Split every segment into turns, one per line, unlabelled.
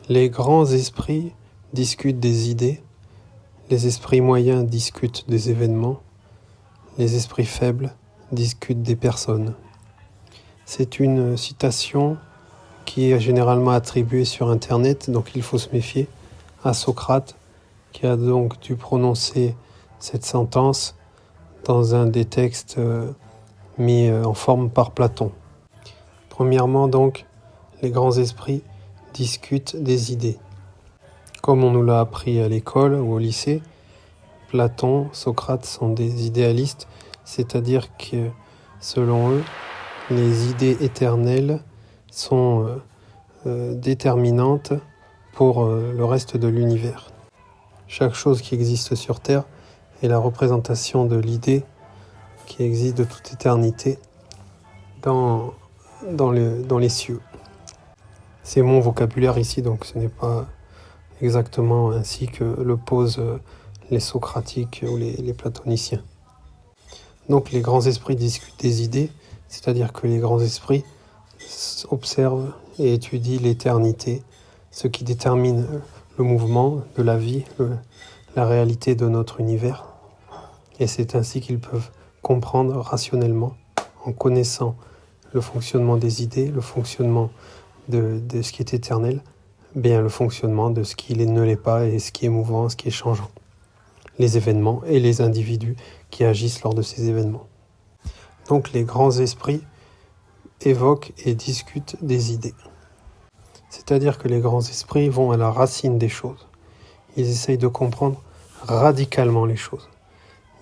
Les grands esprits discutent des idées, les esprits moyens discutent des événements, les esprits faibles discutent des personnes. C'est une citation qui est généralement attribuée sur Internet, donc il faut se méfier, à Socrate, qui a donc dû prononcer cette sentence dans un des textes mis en forme par Platon. Premièrement donc, les grands esprits discutent des idées. Comme on nous l'a appris à l'école ou au lycée, Platon, Socrate sont des idéalistes, c'est-à-dire que selon eux, les idées éternelles sont déterminantes pour le reste de l'univers. Chaque chose qui existe sur Terre est la représentation de l'idée qui existe de toute éternité dans les cieux. C'est mon vocabulaire ici, donc ce n'est pas exactement ainsi que le posent les socratiques ou les platoniciens. Donc les grands esprits discutent des idées, c'est-à-dire que les grands esprits observent et étudient l'éternité, ce qui détermine le mouvement de la vie, la réalité de notre univers. Et c'est ainsi qu'ils peuvent comprendre rationnellement, en connaissant le fonctionnement des idées, le fonctionnement de ce qui est éternel, bien le fonctionnement de ce qui ne l'est pas et ce qui est mouvant, ce qui est changeant. Les événements et les individus qui agissent lors de ces événements. Donc les grands esprits évoquent et discutent des idées. C'est-à-dire que les grands esprits vont à la racine des choses. Ils essayent de comprendre radicalement les choses.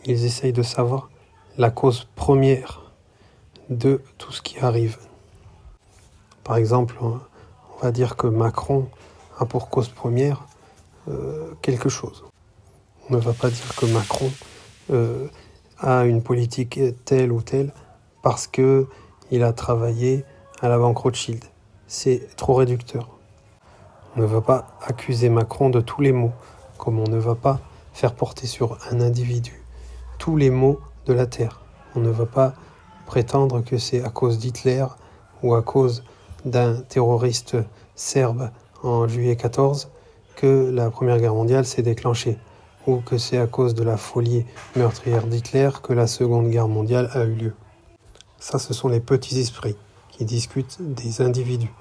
Ils essayent de savoir la cause première de tout ce qui arrive. Par exemple, on va dire que Macron a pour cause première quelque chose. On ne va pas dire que Macron a une politique telle ou telle parce qu'il a travaillé à la banque Rothschild. C'est trop réducteur. On ne va pas accuser Macron de tous les maux, comme on ne va pas faire porter sur un individu tous les maux de la Terre. On ne va pas prétendre que c'est à cause d'Hitler ou à cause d'un terroriste serbe en juillet 14 que la Première Guerre mondiale s'est déclenchée, ou que c'est à cause de la folie meurtrière d'Hitler que la Seconde Guerre mondiale a eu lieu. Ça, ce sont les petits esprits qui discutent des individus,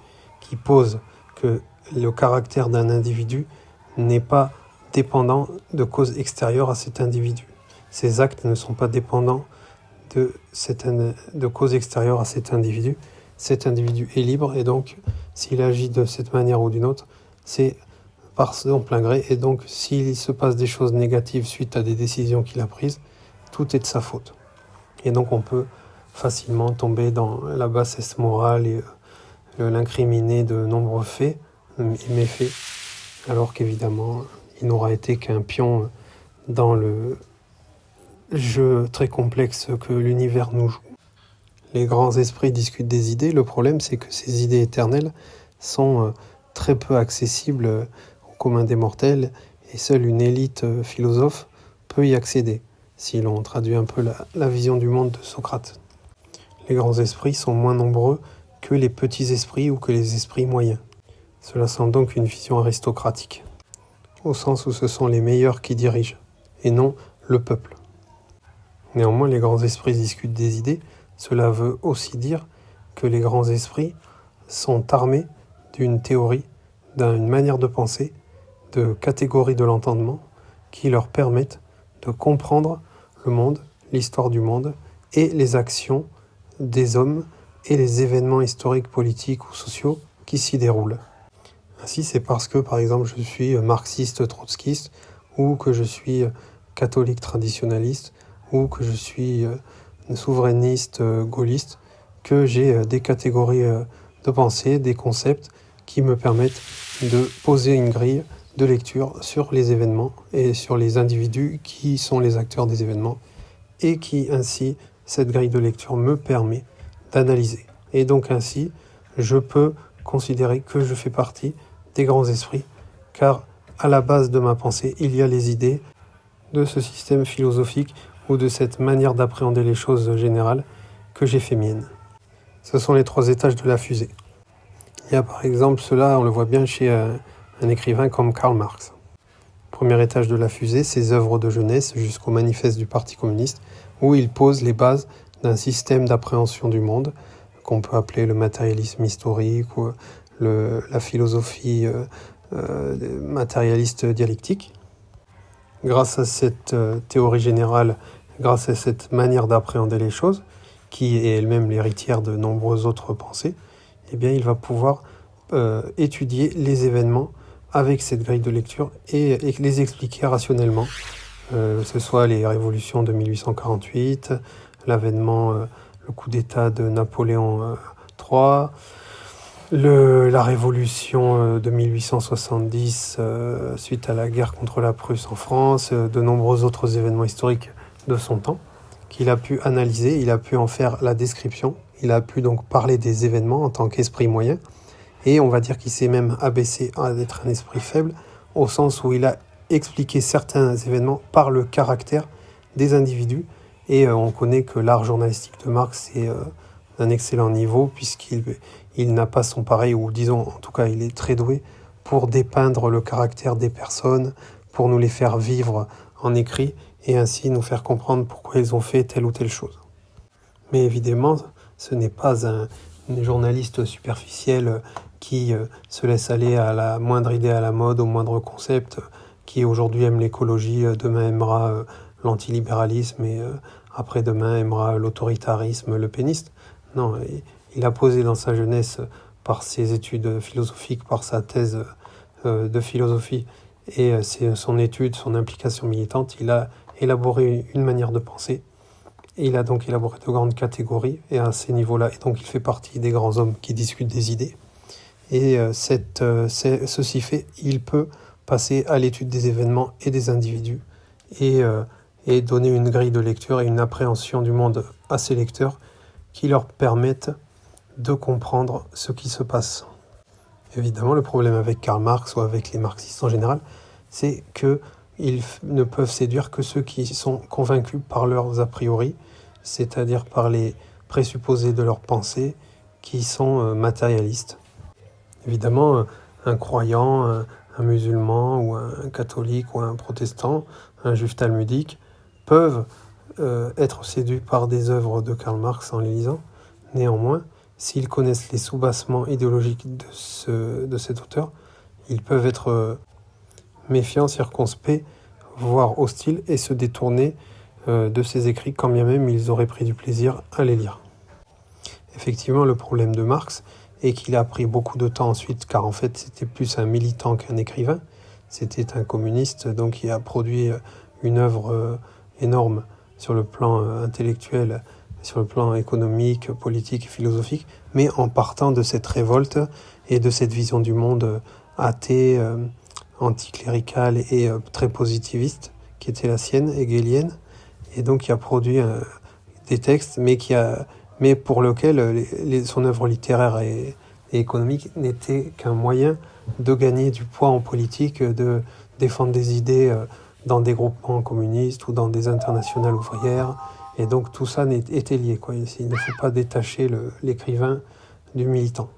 qui posent que le caractère d'un individu n'est pas dépendant de causes extérieures à cet individu. Ses actes ne sont pas dépendants de causes extérieures à cet individu. Cet individu est libre et donc, s'il agit de cette manière ou d'une autre, c'est par son plein gré. Et donc, s'il se passe des choses négatives suite à des décisions qu'il a prises, tout est de sa faute. Et donc, on peut facilement tomber dans la bassesse morale et l'incriminer de nombreux faits et méfaits, alors qu'évidemment, il n'aura été qu'un pion dans le jeu très complexe que l'univers nous joue. Les grands esprits discutent des idées. Le problème, c'est que ces idées éternelles sont très peu accessibles au commun des mortels et seule une élite philosophe peut y accéder, si l'on traduit un peu la vision du monde de Socrate. Les grands esprits sont moins nombreux que les petits esprits ou que les esprits moyens. Cela semble donc une vision aristocratique, au sens où ce sont les meilleurs qui dirigent, et non le peuple. Néanmoins, les grands esprits discutent des idées. Cela veut aussi dire que les grands esprits sont armés d'une théorie, d'une manière de penser, de catégories de l'entendement qui leur permettent de comprendre le monde, l'histoire du monde et les actions des hommes et les événements historiques, politiques ou sociaux qui s'y déroulent. Ainsi, c'est parce que, par exemple, je suis marxiste trotskiste ou que je suis catholique traditionnaliste ou que je suis souverainiste gaulliste que j'ai des catégories de pensée, des concepts qui me permettent de poser une grille de lecture sur les événements et sur les individus qui sont les acteurs des événements et qui, ainsi, cette grille de lecture me permet d'analyser. Et donc ainsi, je peux considérer que je fais partie des grands esprits, car à la base de ma pensée, il y a les idées de ce système philosophique ou de cette manière d'appréhender les choses générales que j'ai fait mienne. Ce sont les 3 étages de la fusée. Il y a par exemple cela, on le voit bien chez un un écrivain comme Karl Marx. Premier étage de la fusée, ses œuvres de jeunesse jusqu'au manifeste du Parti communiste, où il pose les bases d'un système d'appréhension du monde qu'on peut appeler le matérialisme historique ou la philosophie matérialiste dialectique. Grâce à cette théorie générale, grâce à cette manière d'appréhender les choses, qui est elle-même l'héritière de nombreuses autres pensées, eh bien, il va pouvoir étudier les événements avec cette grille de lecture et les expliquer rationnellement, que ce soit les révolutions de 1848, l'avènement, le coup d'État de Napoléon III, la révolution de 1870 suite à la guerre contre la Prusse en France, de nombreux autres événements historiques de son temps, qu'il a pu analyser, il a pu en faire la description, il a pu donc parler des événements en tant qu'esprit moyen, et on va dire qu'il s'est même abaissé à être un esprit faible, au sens où il a expliqué certains événements par le caractère des individus, et on connaît que l'art journalistique de Marx est d'un excellent niveau, puisqu'il n'a pas son pareil, ou disons, en tout cas, il est très doué pour dépeindre le caractère des personnes, pour nous les faire vivre en écrit, et ainsi nous faire comprendre pourquoi ils ont fait telle ou telle chose. Mais évidemment, ce n'est pas un journaliste superficiel qui se laisse aller à la moindre idée à la mode, au moindre concept, qui aujourd'hui aime l'écologie, demain aimera l'antilibéralisme et après-demain aimera l'autoritarisme, le péniste. Non, il a posé dans sa jeunesse, par ses études philosophiques, par sa thèse de philosophie et son étude, son implication militante, il a élaboré une manière de penser. Et il a donc élaboré de grandes catégories et à ces niveaux-là. Et donc il fait partie des grands hommes qui discutent des idées. Et ceci fait, il peut passer à l'étude des événements et des individus et donner une grille de lecture et une appréhension du monde à ses lecteurs qui leur permettent de comprendre ce qui se passe. Évidemment, le problème avec Karl Marx ou avec les marxistes en général, c'est qu'ils ne peuvent séduire que ceux qui sont convaincus par leurs a priori, c'est-à-dire par les présupposés de leurs pensées qui sont matérialistes. Évidemment, un croyant, un musulman ou un catholique ou un protestant, un juif talmudique, peuvent être séduits par des œuvres de Karl Marx en les lisant. Néanmoins, s'ils connaissent les soubassements idéologiques de cet auteur, ils peuvent être méfiants, circonspects, voire hostiles et se détourner de ses écrits quand bien même ils auraient pris du plaisir à les lire. Effectivement, le problème de Marx est qu'il a pris beaucoup de temps ensuite, car en fait c'était plus un militant qu'un écrivain. C'était un communiste, donc il a produit une œuvre énorme sur le plan intellectuel, sur le plan économique, politique et philosophique, mais en partant de cette révolte et de cette vision du monde athée, anticléricale et très positiviste, qui était la sienne, hegelienne, et donc il a produit des textes, mais pour lequel son œuvre littéraire et économique n'était qu'un moyen de gagner du poids en politique, de défendre des idées dans des groupements communistes ou dans des internationales ouvrières. Et donc tout ça était lié, quoi. Il ne faut pas détacher l'écrivain du militant.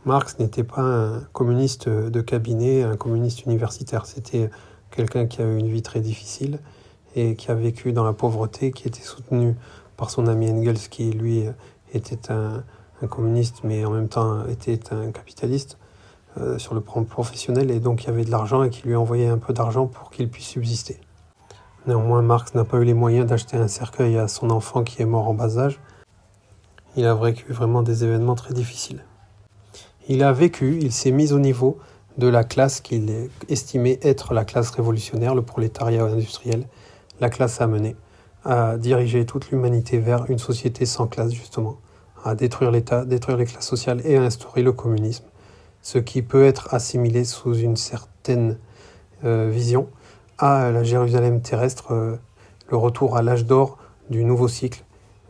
Marx n'était pas un communiste de cabinet, un communiste universitaire. C'était quelqu'un qui a eu une vie très difficile et qui a vécu dans la pauvreté, qui était soutenu par son ami Engels, qui lui était un communiste, mais en même temps était un capitaliste sur le plan professionnel, et donc il y avait de l'argent et qui lui envoyait un peu d'argent pour qu'il puisse subsister. Néanmoins, Marx n'a pas eu les moyens d'acheter un cercueil à son enfant qui est mort en bas âge. Il a vécu vraiment des événements très difficiles. Il s'est mis au niveau de la classe qu'il estimait être la classe révolutionnaire, le prolétariat industriel, la classe amenée à diriger toute l'humanité vers une société sans classe, justement, à détruire l'État, détruire les classes sociales et à instaurer le communisme, ce qui peut être assimilé sous une certaine vision à la Jérusalem terrestre, le retour à l'âge d'or du nouveau cycle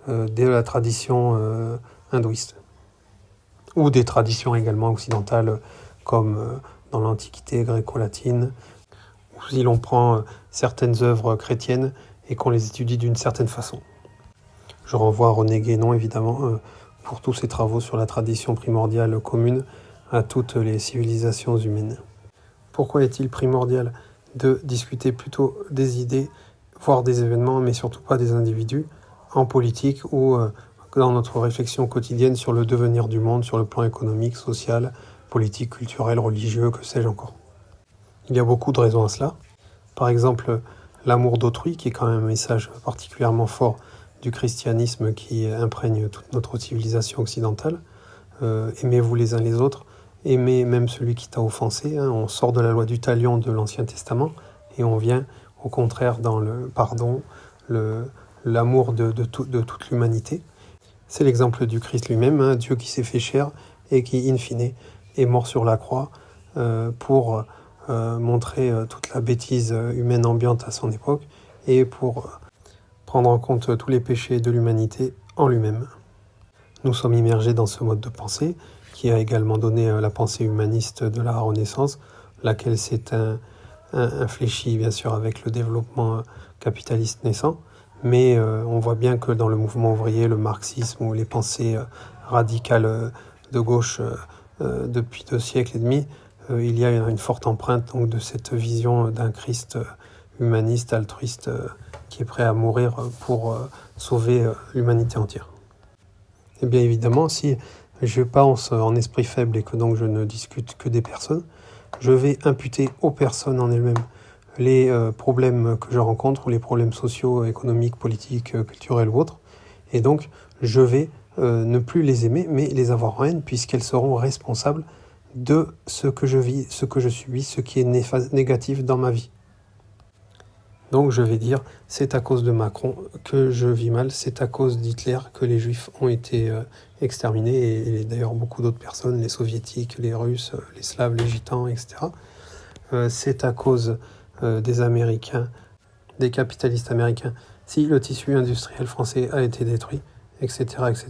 de la tradition hindouiste, ou des traditions également occidentales comme dans l'Antiquité gréco-latine, ou si l'on prend certaines œuvres chrétiennes et qu'on les étudie d'une certaine façon. Je renvoie à René Guénon, évidemment, pour tous ses travaux sur la tradition primordiale commune à toutes les civilisations humaines. Pourquoi est-il primordial de discuter plutôt des idées, voire des événements, mais surtout pas des individus, en politique ou dans notre réflexion quotidienne sur le devenir du monde, sur le plan économique, social, politique, culturel, religieux, que sais-je encore. Il y a beaucoup de raisons à cela. Par exemple, l'amour d'autrui, qui est quand même un message particulièrement fort du christianisme qui imprègne toute notre civilisation occidentale. Aimez-vous les uns les autres, aimez même celui qui t'a offensé. On sort de la loi du talion de l'Ancien Testament et on vient au contraire dans le pardon, l'amour de toute l'humanité. C'est l'exemple du Christ lui-même, Dieu qui s'est fait chair et qui, in fine, est mort sur la croix pour montrer toute la bêtise humaine ambiante à son époque et pour prendre en compte tous les péchés de l'humanité en lui-même. Nous sommes immergés dans ce mode de pensée qui a également donné la pensée humaniste de la Renaissance, laquelle s'est infléchie bien sûr avec le développement capitaliste naissant, mais on voit bien que dans le mouvement ouvrier, le marxisme ou les pensées radicales de gauche depuis 2 siècles et demi, il y a une forte empreinte donc, de cette vision d'un Christ humaniste, altruiste, qui est prêt à mourir pour sauver l'humanité entière. Et bien évidemment, si je pense en esprit faible et que donc je ne discute que des personnes, je vais imputer aux personnes en elles-mêmes les problèmes que je rencontre, ou les problèmes sociaux, économiques, politiques, culturels ou autres. Et donc, je vais ne plus les aimer, mais les avoir en haine, puisqu'elles seront responsables de ce que je vis, ce que je subis, ce qui est négatif dans ma vie. Donc je vais dire, c'est à cause de Macron que je vis mal, c'est à cause d'Hitler que les Juifs ont été exterminés, et d'ailleurs beaucoup d'autres personnes, les Soviétiques, les Russes, les Slaves, les Gitans, etc. C'est à cause des Américains, des capitalistes américains, si le tissu industriel français a été détruit, etc., etc.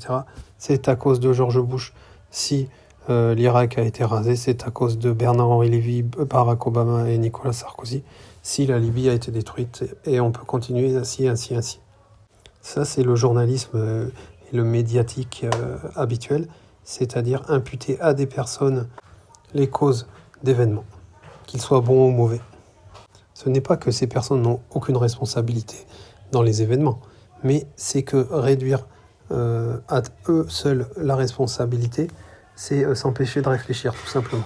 C'est à cause de George Bush, si l'Irak a été rasé, c'est à cause de Bernard-Henri Lévy, Barack Obama et Nicolas Sarkozy, si la Libye a été détruite, et on peut continuer ainsi. Ça, c'est le journalisme et le médiatique habituel, c'est-à-dire imputer à des personnes les causes d'événements, qu'ils soient bons ou mauvais. Ce n'est pas que ces personnes n'ont aucune responsabilité dans les événements, mais c'est que réduire à eux seuls la responsabilité, c'est s'empêcher de réfléchir, tout simplement.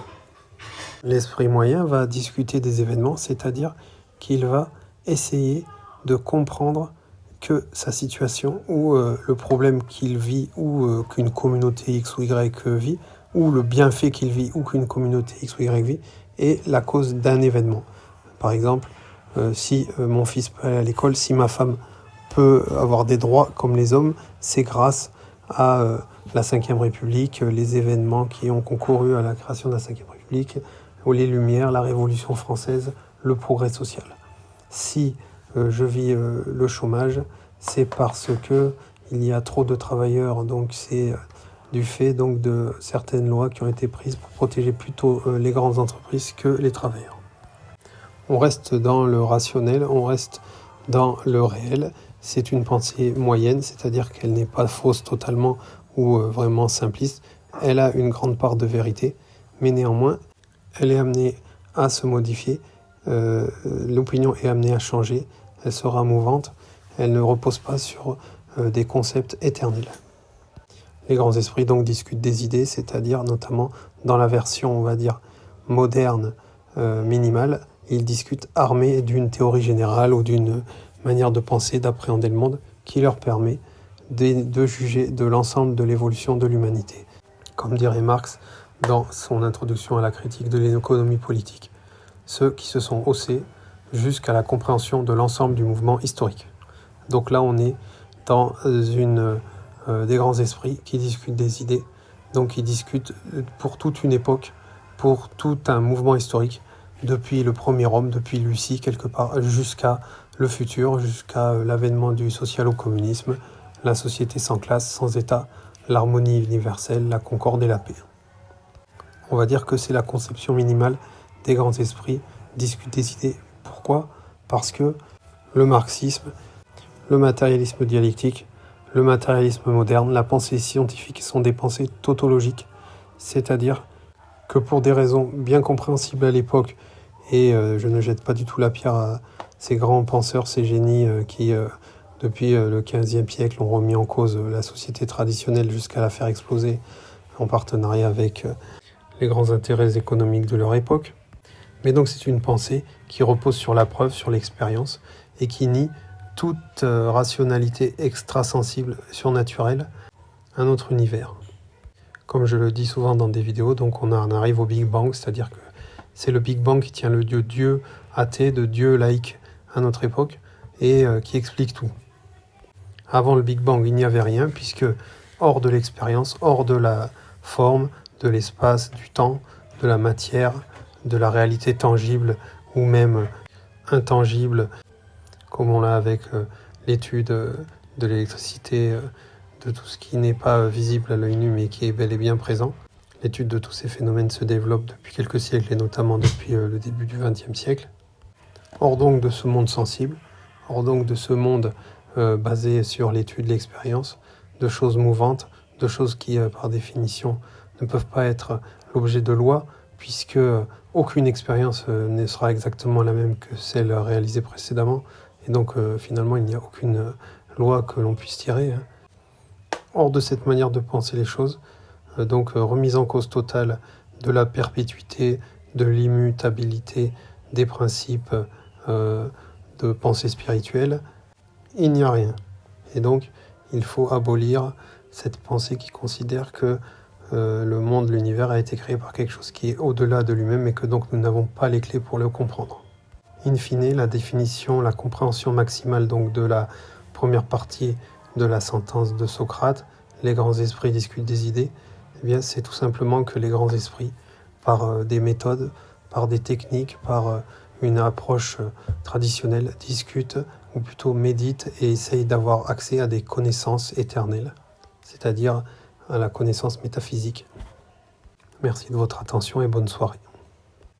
L'esprit moyen va discuter des événements, c'est-à-dire qu'il va essayer de comprendre que sa situation ou le problème qu'il vit ou qu'une communauté X ou Y vit, ou le bienfait qu'il vit ou qu'une communauté X ou Y vit, est la cause d'un événement. Par exemple, si mon fils peut aller à l'école, si ma femme peut avoir des droits comme les hommes, c'est grâce à la Ve République, les événements qui ont concouru à la création de la Ve République, ou les Lumières, la Révolution française, le progrès social. Si je vis le chômage, c'est parce que il y a trop de travailleurs, donc c'est du fait donc de certaines lois qui ont été prises pour protéger plutôt les grandes entreprises que les travailleurs. On reste dans le rationnel, on reste dans le réel. C'est une pensée moyenne, c'est-à-dire qu'elle n'est pas fausse totalement ou vraiment simpliste. Elle a une grande part de vérité, mais néanmoins, elle est amenée à se modifier. L'opinion est amenée à changer, elle sera mouvante, elle ne repose pas sur des concepts éternels. Les grands esprits donc discutent des idées, c'est-à-dire notamment dans la version, on va dire, moderne, minimale, ils discutent armés d'une théorie générale ou d'une manière de penser, d'appréhender le monde qui leur permet de juger de l'ensemble de l'évolution de l'humanité. Comme dirait Marx dans son introduction à la critique de l'économie politique, ceux qui se sont haussés jusqu'à la compréhension de l'ensemble du mouvement historique. Donc là, on est dans des grands esprits qui discutent des idées, donc qui discutent pour toute une époque, pour tout un mouvement historique, depuis le premier homme, depuis Lucie quelque part, jusqu'à le futur, jusqu'à l'avènement du social-communisme, la société sans classe, sans État, l'harmonie universelle, la concorde et la paix. On va dire que c'est la conception minimale des grands esprits, discutent des idées. Pourquoi ? Parce que le marxisme, le matérialisme dialectique, le matérialisme moderne, la pensée scientifique sont des pensées tautologiques, c'est-à-dire que pour des raisons bien compréhensibles à l'époque et je ne jette pas du tout la pierre à ces grands penseurs, ces génies qui, depuis le XVe siècle, ont remis en cause la société traditionnelle jusqu'à la faire exploser en partenariat avec les grands intérêts économiques de leur époque. Mais donc c'est une pensée qui repose sur la preuve, sur l'expérience, et qui nie toute rationalité extrasensible, surnaturelle, à notre univers. Comme je le dis souvent dans des vidéos, donc on en arrive au Big Bang, c'est-à-dire que c'est le Big Bang qui tient le Dieu athée, de Dieu laïque à notre époque, et qui explique tout. Avant le Big Bang, il n'y avait rien, puisque hors de l'expérience, hors de la forme, de l'espace, du temps, de la matière, de la réalité tangible ou même intangible, comme on l'a avec l'étude de l'électricité, de tout ce qui n'est pas visible à l'œil nu mais qui est bel et bien présent. L'étude de tous ces phénomènes se développe depuis quelques siècles et notamment depuis le début du XXe siècle. Hors donc de ce monde sensible, hors donc de ce monde basé sur l'étude, l'expérience, de choses mouvantes, de choses qui par définition ne peuvent pas être l'objet de loi, puisque aucune expérience ne sera exactement la même que celle réalisée précédemment, et donc finalement il n'y a aucune loi que l'on puisse tirer. Hors de cette manière de penser les choses, donc remise en cause totale de la perpétuité, de l'immutabilité des principes de pensée spirituelle, il n'y a rien. Et donc il faut abolir cette pensée qui considère que le monde, l'univers a été créé par quelque chose qui est au-delà de lui-même et que donc nous n'avons pas les clés pour le comprendre. In fine, la définition, la compréhension maximale donc de la première partie de la sentence de Socrate, les grands esprits discutent des idées, eh bien c'est tout simplement que les grands esprits, par des méthodes, par des techniques, par une approche traditionnelle, discutent ou plutôt méditent et essayent d'avoir accès à des connaissances éternelles, c'est-à-dire à la connaissance métaphysique. Merci de votre attention et bonne soirée.